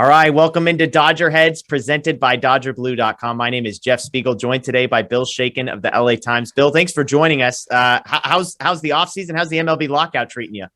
All right, welcome into DodgerHeads, presented by DodgerBlue.com. My name is Jeff Spiegel, joined today by Bill Shaikin of the LA Times. Bill, thanks for joining us. How's the offseason? How's the MLB lockout treating you?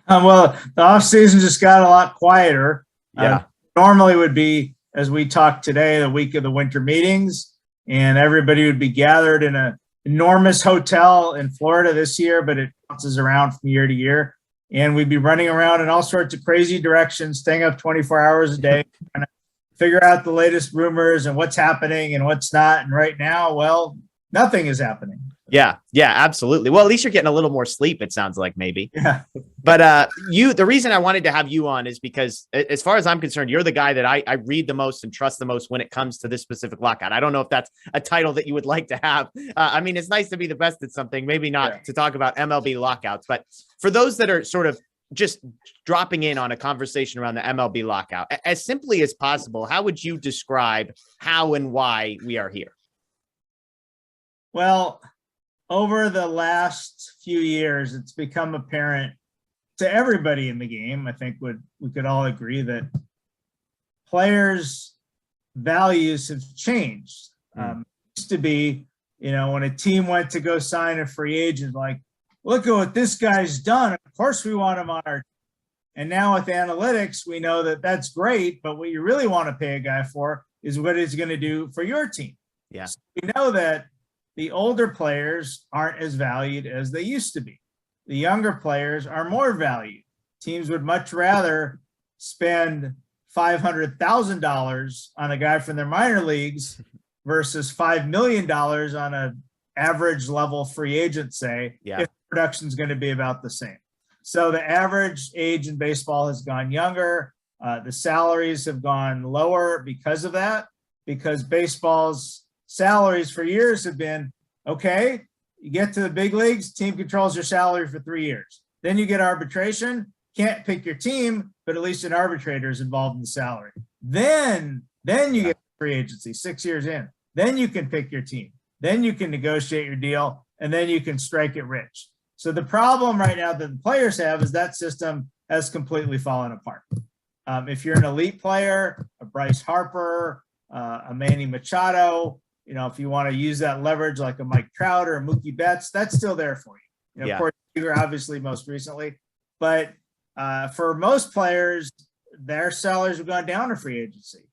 Well, the offseason just got a lot quieter. Yeah. Normally would be, as we talked today, the week of the winter meetings, and everybody would be gathered in an enormous hotel in Florida this year, but it bounces around from year to year. And we'd be running around in all sorts of crazy directions, staying up 24 hours a day, trying to figure out the latest rumors and what's happening and what's not. And right now, well, nothing is happening. Yeah, absolutely. Well, at least you're getting a little more sleep, it sounds like, maybe. Yeah. But the reason I wanted to have you on is because, as far as I'm concerned, you're the guy that I read the most and trust the most when it comes to this specific lockout. I don't know if that's a title that you would like to have. I mean, it's nice to be the best at something, maybe not to talk about MLB lockouts, but for those that are sort of just dropping in on a conversation around the MLB lockout, as simply as possible, how would you describe how and why we are here? Well, over the last few years, it's become apparent to everybody in the game, I think we could all agree that players' values have changed. It used to be, when a team went to go sign a free agent, like, look at what this guy's done. Of course we want him on our team. And now with analytics, we know that that's great, but what you really want to pay a guy for is what he's going to do for your team. Yeah. So we know that the older players aren't as valued as they used to be. The younger players are more valued. Teams would much rather spend $500,000 on a guy from their minor leagues versus $5 million on an average level free agent, say, if production is going to be about the same. So the average age in baseball has gone younger. The salaries have gone lower because of that, because baseball's salaries for years have been, okay, you get to the big leagues, team controls your salary for 3 years. Then you get arbitration, can't pick your team, but at least an arbitrator is involved in the salary. Then you get free agency 6 years in. Then you can pick your team. Then you can negotiate your deal, and then you can strike it rich. So the problem right now that the players have is that system has completely fallen apart. If you're an elite player, a Bryce Harper, a Manny Machado, if you want to use that leverage like a Mike Trout or a Mookie Betts, that's still there for you. Of course, you're obviously most recently, but for most players, their salaries have gone down to free agency.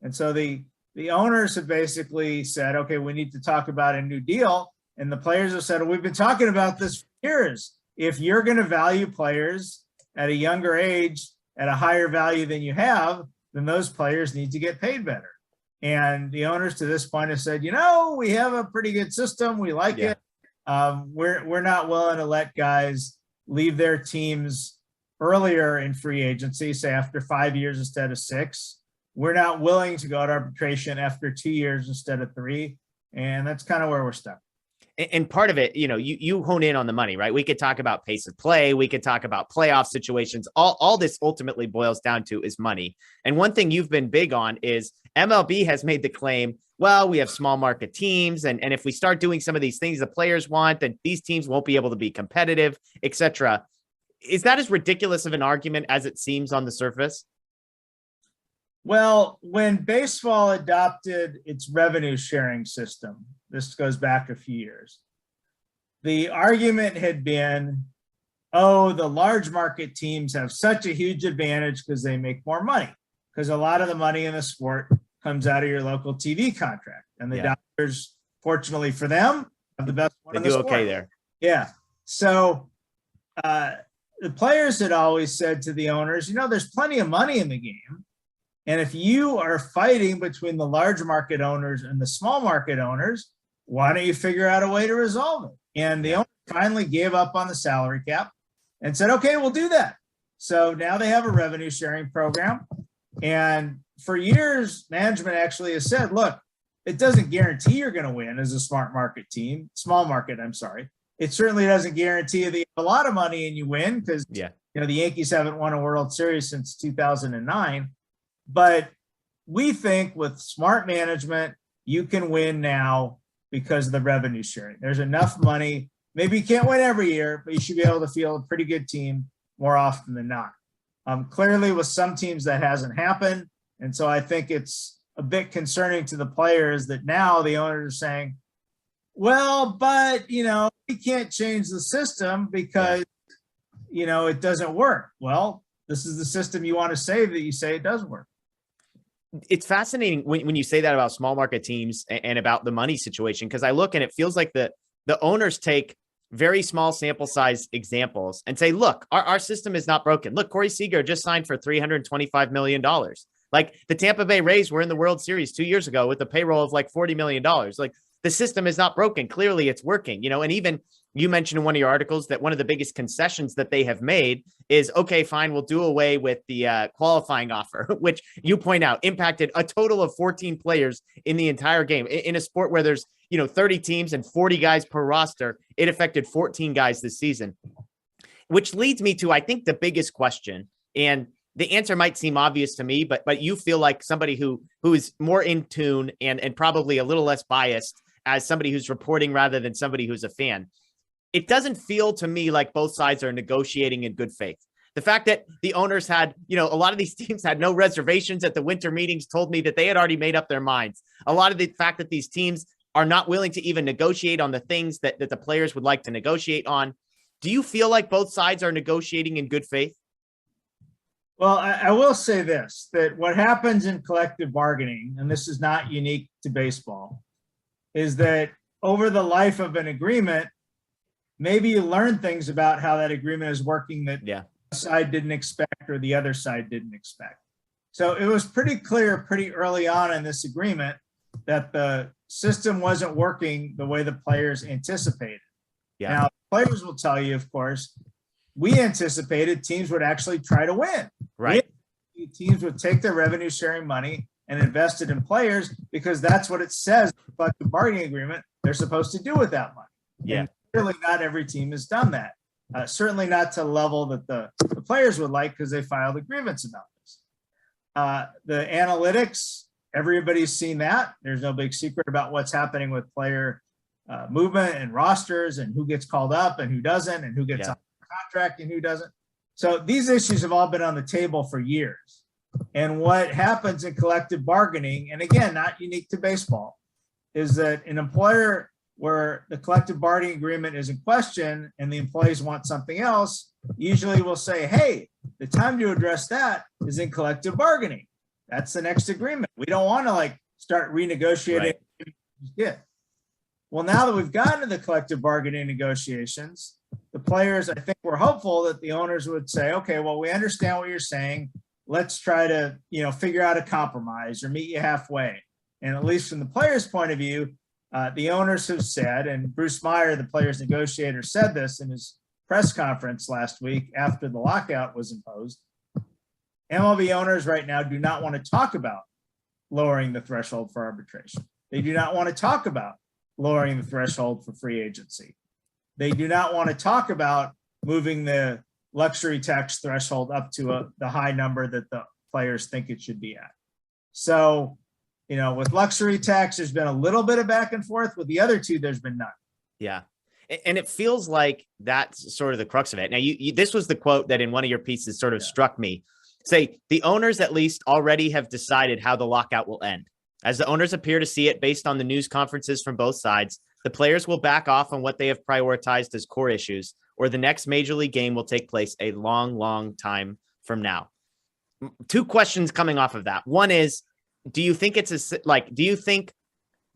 And so the owners have basically said, okay, we need to talk about a new deal. And the players have said, well, we've been talking about this for years. If you're going to value players at a younger age at a higher value than you have, then those players need to get paid better. And the owners to this point have said, we have a pretty good system. We like it. We're not willing to let guys leave their teams earlier in free agency, say after 5 years instead of 6. We're not willing to go to arbitration after 2 years instead of 3. And that's kind of where we're stuck. And part of it, you hone in on the money, right? We could talk about pace of play. We could talk about playoff situations. All this ultimately boils down to is money. And one thing you've been big on is MLB has made the claim, well, we have small market teams. And if we start doing some of these things the players want, then these teams won't be able to be competitive, et cetera. Is that as ridiculous of an argument as it seems on the surface? Well, when baseball adopted its revenue sharing system, this goes back a few years, the argument had been, the large market teams have such a huge advantage because they make more money, because a lot of the money in the sport comes out of your local TV contract. And the Dodgers, fortunately for them, have the best one in the sport. Okay there. Yeah. So the players had always said to the owners, there's plenty of money in the game. And if you are fighting between the large market owners and the small market owners, why don't you figure out a way to resolve it? And the owner finally gave up on the salary cap and said, okay, we'll do that. So now they have a revenue sharing program. And for years, management actually has said, look, it doesn't guarantee you're going to win as a small market. It certainly doesn't guarantee that you have a lot of money and you win, because the Yankees haven't won a World Series since 2009. But we think with smart management, you can win now because of the revenue sharing. There's enough money. Maybe you can't win every year, but you should be able to field a pretty good team more often than not. Clearly with some teams that hasn't happened. And so I think it's a bit concerning to the players that now the owners are saying, well, but, we can't change the system because, it doesn't work. Well, this is the system you want to save that you say it doesn't work. It's fascinating when you say that about small market teams and about the money situation, because I look and it feels like the owners take very small sample size examples and say, look, our system is not broken. Look, Corey Seager just signed for $325 million. Like the Tampa Bay Rays were in the World Series 2 years ago with a payroll of like $40 million. Like the system is not broken. Clearly it's working, and even you mentioned in one of your articles that one of the biggest concessions that they have made is, okay, fine, we'll do away with the qualifying offer, which you point out impacted a total of 14 players in the entire game. In a sport where there's, 30 teams and 40 guys per roster, it affected 14 guys this season, which leads me to, I think, the biggest question. And the answer might seem obvious to me, but you feel like somebody who is more in tune and probably a little less biased as somebody who's reporting rather than somebody who's a fan. It doesn't feel to me like both sides are negotiating in good faith. The fact that the owners had, a lot of these teams had no reservations at the winter meetings told me that they had already made up their minds. A lot of the fact that these teams are not willing to even negotiate on the things that the players would like to negotiate on. Do you feel like both sides are negotiating in good faith? Well, I will say this, that what happens in collective bargaining, and this is not unique to baseball, is that over the life of an agreement, maybe you learn things about how that agreement is working that the side didn't expect or the other side didn't expect. So it was pretty clear pretty early on in this agreement that the system wasn't working the way the players anticipated. Yeah. Now, players will tell you, of course, we anticipated teams would actually try to win. Right. Teams would take their revenue sharing money and invest it in players because that's what it says in the collective bargaining agreement they're supposed to do with that money. Yeah. And clearly not every team has done that. Certainly not to the level that the players would like because they filed a grievance about this. The analytics, everybody's seen that. There's no big secret about what's happening with player movement and rosters and who gets called up and who doesn't and who gets on contract and who doesn't. So these issues have all been on the table for years. And what happens in collective bargaining, and again, not unique to baseball, is that an employer where the collective bargaining agreement is in question and the employees want something else, usually will say, hey, the time to address that is in collective bargaining. That's the next agreement. We don't want to start renegotiating. Right. Yeah. Well, now that we've gotten to the collective bargaining negotiations, the players, I think, were hopeful that the owners would say, okay, well, we understand what you're saying. Let's try to, figure out a compromise or meet you halfway. And at least from the players' point of view, the owners have said, and Bruce Meyer, the players' negotiator, said this in his press conference last week after the lockout was imposed. MLB owners right now do not want to talk about lowering the threshold for arbitration. They do not want to talk about lowering the threshold for free agency. They do not want to talk about moving the luxury tax threshold up to the high number that the players think it should be at. So, with luxury tax, there's been a little bit of back and forth. With the other two, there's been none. Yeah. And it feels like that's sort of the crux of it. Now, this was the quote that in one of your pieces sort of struck me. Say, the owners at least already have decided how the lockout will end. As the owners appear to see it based on the news conferences from both sides, the players will back off on what they have prioritized as core issues, or the next major league game will take place a long, long time from now. Two questions coming off of that. One is, do you think do you think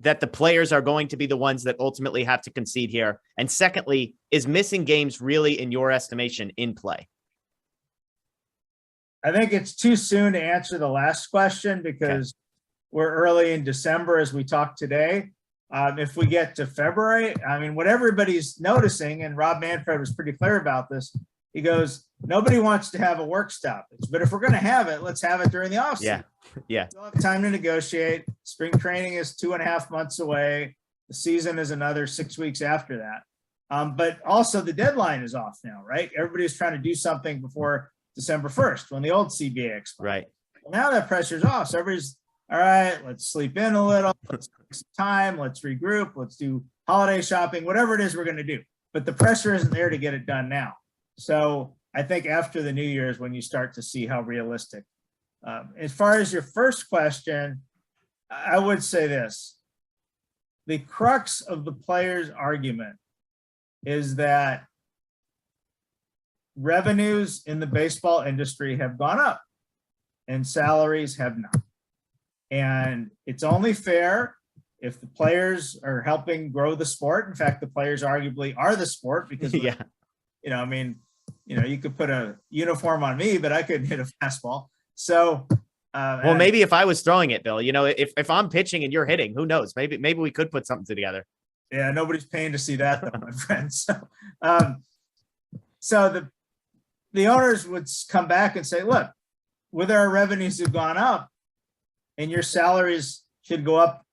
that the players are going to be the ones that ultimately have to concede here? And secondly, is missing games really, in your estimation, in play? I think it's too soon to answer the last question because we're early in December as we talk today. If we get to February, what everybody's noticing, and Rob Manfred was pretty clear about this, he goes, nobody wants to have a work stoppage, but if we're going to have it, let's have it during the offseason. Yeah. We'll have time to negotiate. Spring training is 2.5 months away. The season is another 6 weeks after that. But also the deadline is off now, right? Everybody's trying to do something before December 1st when the old CBA expires. Right. Well, now that pressure's off. So everybody's, all right, let's sleep in a little. Let's take some time. Let's regroup. Let's do holiday shopping, whatever it is we're going to do. But the pressure isn't there to get it done now. So I think after the New Year's when you start to see how realistic. As far as your first question, I would say this. The crux of the players' argument is that revenues in the baseball industry have gone up and salaries have not. And it's only fair if the players are helping grow the sport. In fact, the players arguably are the sport because, yeah, you know, I mean, you know, you could put a uniform on me, but I couldn't hit a fastball. So, well, maybe if I was throwing it, Bill, you know, if I'm pitching and you're hitting, who knows? Maybe we could put something together. Yeah, nobody's paying to see that, though, my friend. So the owners would come back and say, look, whether our revenues have gone up and your salaries should go up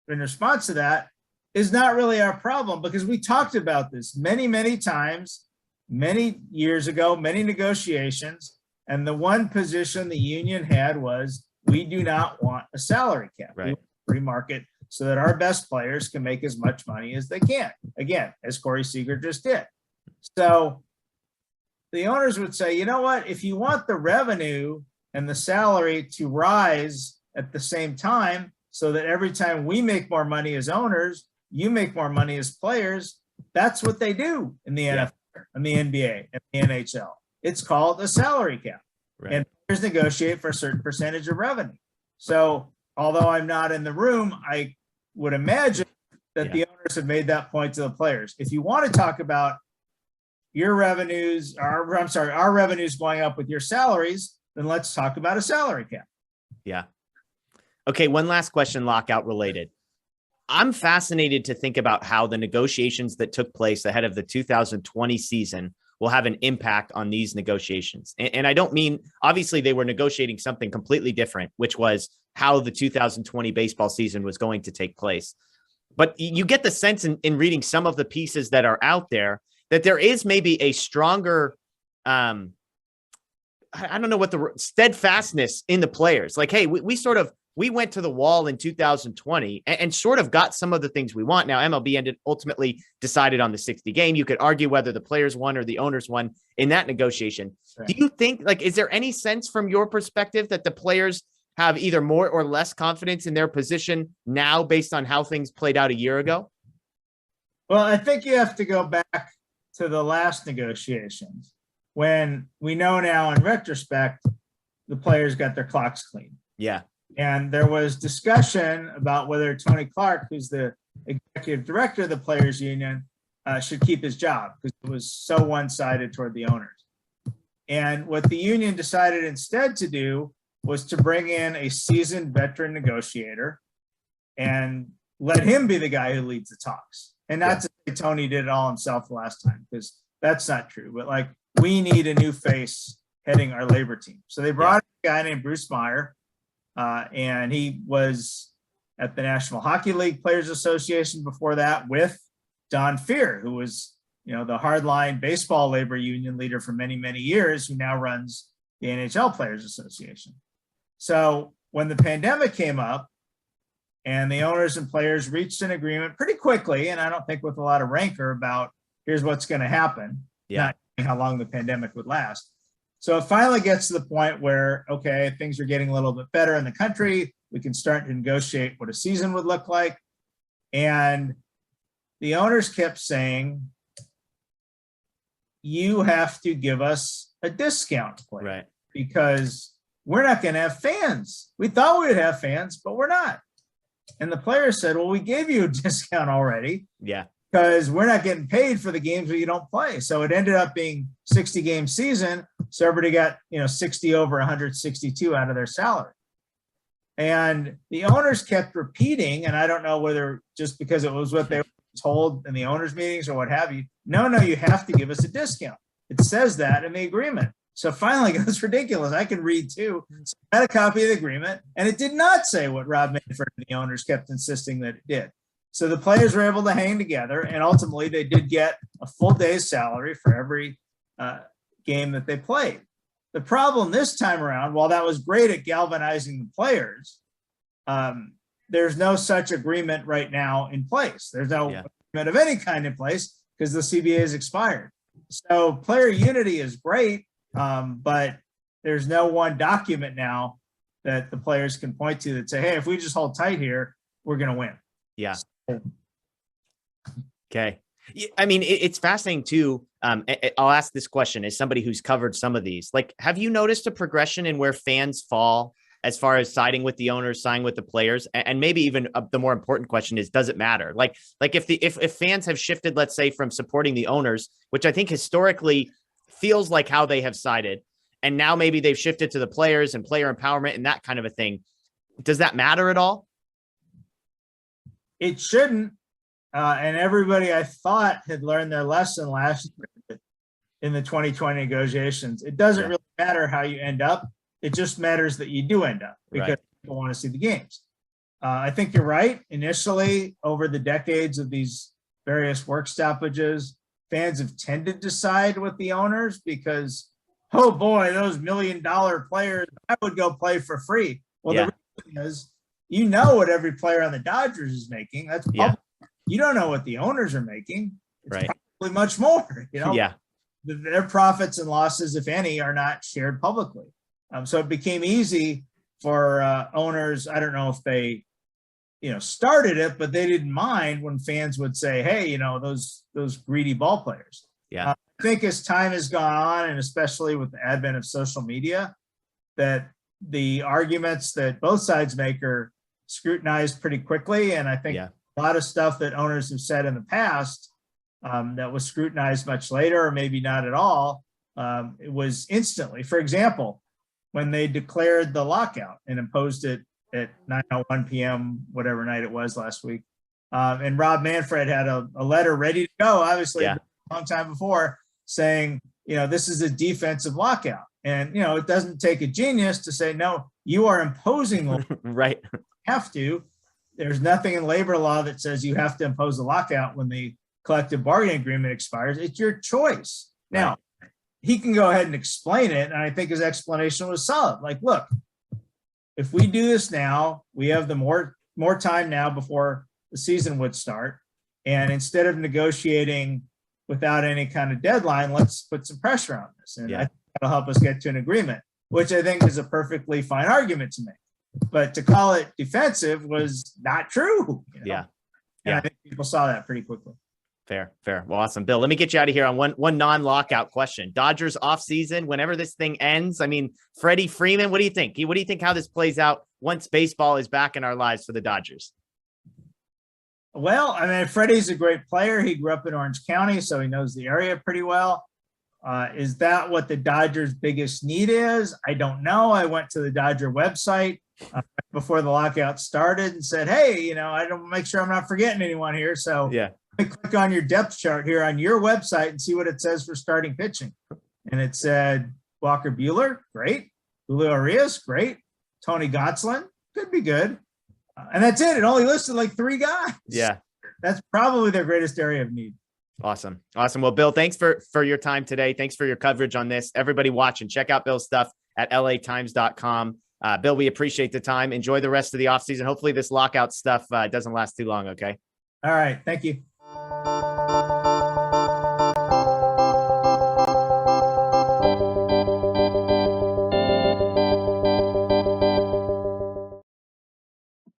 in response to that is not really our problem, because we talked about this many, many times, many years ago, many negotiations. And the one position the union had was, we do not want a salary cap. Right. We want free market so that our best players can make as much money as they can. Again, as Corey Seager just did. So the owners would say, you know what, if you want the revenue and the salary to rise at the same time, so that every time we make more money as owners, you make more money as players, that's what they do in the NFL, and the NBA, and the NHL. It's called a salary cap. Right. And players negotiate for a certain percentage of revenue. So although I'm not in the room, I would imagine that the owners have made that point to the players. If you want to talk about your revenues, our revenues going up with your salaries, then let's talk about a salary cap. Yeah. Okay, one last question, Lockout related. I'm fascinated to think about how the negotiations that took place ahead of the 2020 season will have an impact on these negotiations. And I don't mean, obviously they were negotiating something completely different, which was how the 2020 baseball season was going to take place. But you get the sense in reading some of the pieces that are out there that there is maybe a stronger, I don't know what the steadfastness in the players. Like, hey, we went to the wall in 2020 and sort of got some of the things we want. Now, MLB ultimately decided on the 60 game. You could argue whether the players won or the owners won in that negotiation. Right. Do you think, like, is there any sense from your perspective that the players have either more or less confidence in their position now based on how things played out a year ago? Well, I think you have to go back to the last negotiations when we know now in retrospect, the players got their clocks clean. Yeah. And there was discussion about whether Tony Clark, who's the executive director of the Players Union, should keep his job because it was so one-sided toward the owners. And what the union decided instead to do was to bring in a seasoned veteran negotiator and let him be the guy who leads the talks. And not to say Tony did it all himself the last time, because that's not true. But like, we need a new face heading our labor team. So they brought a guy named Bruce Meyer. And he was at the National Hockey League Players Association before that with Don Fehr, who was, you know, the hardline baseball labor union leader for many, many years, who now runs the NHL Players Association. So when the pandemic came up and the owners and players reached an agreement pretty quickly, and I don't think with a lot of rancor about here's what's going to happen, not how long the pandemic would last. So it finally gets to the point where, okay, things are getting a little bit better in the country. We can start to negotiate what a season would look like. And the owners kept saying, you have to give us a discount plan, right? Because we're not going to have fans. We thought we would have fans, but we're not. And the players said, well, we gave you a discount already. Yeah. Because we're not getting paid for the games where you don't play. So it ended up being 60 game season. So everybody got, 60 over 162 out of their salary. And the owners kept repeating, and I don't know whether just because it was what they were told in the owners meetings or what have you. No, you have to give us a discount. It says that in the agreement. So finally, it was ridiculous. I can read too. So I had a copy of the agreement, and it did not say what Rob Manfred and the owners kept insisting that it did. So the players were able to hang together, and ultimately they did get a full day's salary for every game that they played. The problem this time around, while that was great at galvanizing the players, there's no such agreement right now in place. There's no agreement of any kind in place because the CBA has expired. So player unity is great, but there's no one document now that the players can point to that say, hey, if we just hold tight here, we're going to win. Yeah. Okay. I mean, it's fascinating too. I'll ask this question as somebody who's covered some of these. Like, have you noticed a progression in where fans fall as far as siding with the owners, siding with the players? And maybe even the more important question is, does it matter? Like if fans have shifted, let's say, from supporting the owners, which I think historically feels like how they have sided, and now maybe they've shifted to the players and player empowerment and that kind of a thing. Does that matter at all? It shouldn't. And everybody I thought had learned their lesson last year in the 2020 negotiations. It doesn't really matter how you end up. It just matters that you do end up because people want to see the games. I think you're right. Initially, over the decades of these various work stoppages, fans have tended to side with the owners because, oh boy, those $1 million players, I would go play for free. Well, the reason is, you know what every player on the Dodgers is making. That's public. You don't know what the owners are making. It's probably much more, you know? Their profits and losses, if any, are not shared publicly. So it became easy for owners. I don't know if they, started it, but they didn't mind when fans would say, hey, those greedy ball players. I think as time has gone on, and especially with the advent of social media, that the arguments that both sides make are scrutinized pretty quickly. And I think a lot of stuff that owners have said in the past that was scrutinized much later, or maybe not at all, it was instantly. For example, when they declared the lockout and imposed it at 9:01 p.m., whatever night it was last week, and Rob Manfred had a letter ready to go, obviously a long time before, saying, this is a defensive lockout. And, it doesn't take a genius to say, no, you are imposing right. You have to. There's nothing in labor law that says you have to impose a lockout when the collective bargaining agreement expires. It's your choice. Now, he can go ahead and explain it, and I think his explanation was solid. Like, look, if we do this now, we have the more time now before the season would start. And instead of negotiating without any kind of deadline, let's put some pressure on this. And I think that'll help us get to an agreement, which I think is a perfectly fine argument to make. But to call it defensive was not true. And I think people saw that pretty quickly. Fair. Well, awesome. Bill, let me get you out of here on one non-lockout question. Dodgers offseason, whenever this thing ends, I mean, Freddie Freeman, what do you think? What do you think how this plays out once baseball is back in our lives for the Dodgers? Well, I mean, Freddie's a great player. He grew up in Orange County, so he knows the area pretty well. Is that what the Dodgers' biggest need is? I don't know. I went to the Dodger website before the lockout started and said, hey, I don't make sure I'm not forgetting anyone here. So let me click on your depth chart here on your website and see what it says for starting pitching. And it said Walker Buehler, great. Julio Arias, great. Tony Gonsolin, could be good. And that's it. It only listed like 3 guys. Yeah. That's probably their greatest area of need. Awesome. Well, Bill, thanks for your time today. Thanks for your coverage on this. Everybody watching, check out Bill's stuff at latimes.com. Bill, we appreciate the time. Enjoy the rest of the offseason. Hopefully this lockout stuff doesn't last too long. Okay. All right. Thank you.